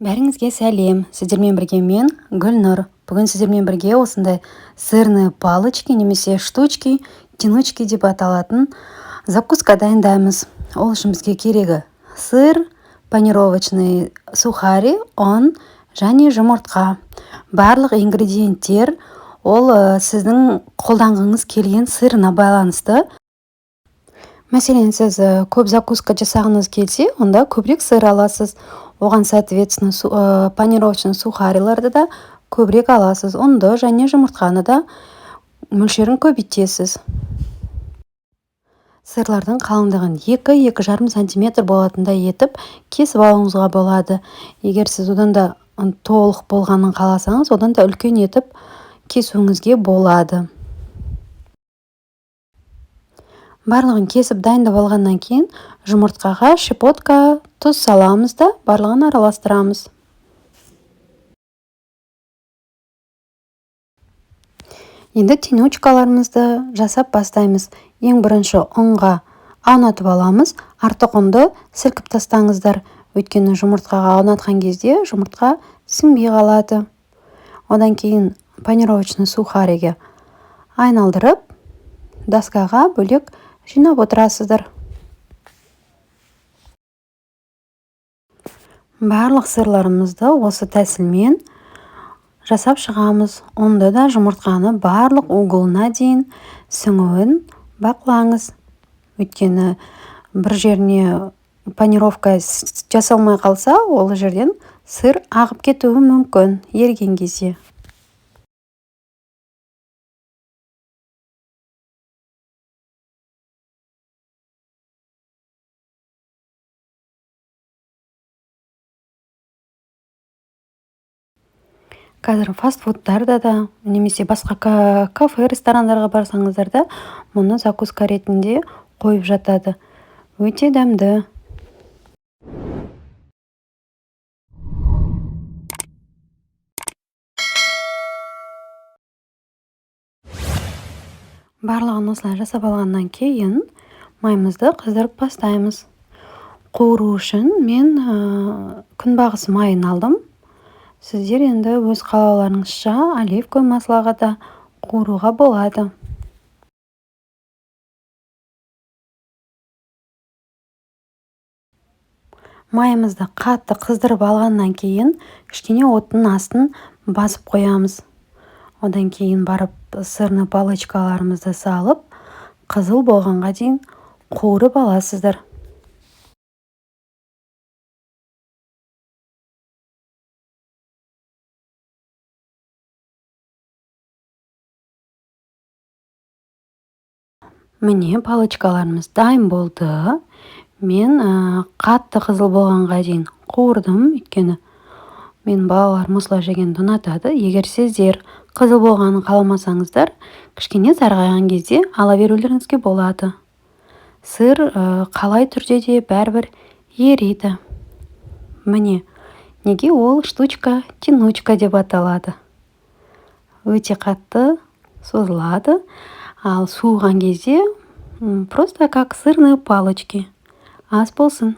Бәріңізге сәлем. Сіздермен бірге мен Гүлнұр. Бүгін сіздермен бірге осындай сырные палочки немесе штучки, тянучки деп аталатын закуска дайындаймыз. Ол үшін бізге керегі сыр, панировочный сухари, ұн және жұмыртқа. Барлық ингредиенттер ол сіздің қолданғыңыз келген сырына байланысты. Мәселен, сіз көп закуска жасағыңыз келсе, онда көбірек сыр аласыз. Оған соответственно панировочный сухариларды да көбірек аласыз. Ұнды және жұмыртқаны да мөлшерін көбейтесіз. Сырлардың қалыңдығын 2-2,5 см болатындай етіп кесіп алуыңызға болады. Егер сіз одан да толық болғанын қаласаңыз, одан да үлкен етіп кесуіңізге болады. Барлығын кесіп дайындап алғаннан кейін жұмыртқаға щепотка тұз саламыз да барлығын араластырамыз. Енді тянучкаларымызды жасап бастаймыз. Ең бірінші ұнға аунатып аламыз. Артық ұнды сілкіп тастаңыздар. Өйткені жұмыртқаға аунатқан кезде жұмыртқа сіңбей қалады. Одан кейін панировочный сухариге айналдырып, доскаға бөлек жинап отырасыздар. Барлық сырларымызды осы тәсілмен жасап шығамыз. Онда да жұмыртқаны барлық углына дейін сіңуін бақылаңыз. Өйткені бір жеріне панировка жасалмай қалса, ол жерден сыр ағып кетуі мүмкін еріген кезде. Қазір фастфудтарда да, немесе басқа кафе, ресторандарға барсаңыздар да, мұны закуска ретінде қойып жатады. Өте дәмді. Барлығын осылай жасап алғаннан кейін майымызды қыздырып бастаймыз. Қуыру үшін мен күнбағыс майын алдым. Сіздер енді өз қалауларыңызша оливковый маслоға да қуыруға болады. Майымызды қатты қыздырып алғаннан кейін кішкене оттың астын басып қоямыз. Одан кейін барып сырны палочкаларымызды салып, қызыл болғанға дейін қуырып аласыздар. Міне палочкаларымыз дайын болды. Мен қатты қызыл болғанға дейін қуырдым, өйткені мен балаларым осылай жегенді ұнатады. Егер сіздер қызыл болғанын қаламасаңыздар, кішкене сарғайған кезде ала берулеріңізге болады. Сыр қалай түрде де бәрібір ериді. Міне, неге ол штучка, тянучка деп аталады. Өте қатты созылады. Ал суыған кезде просто как сырные палочки. Ас болсын.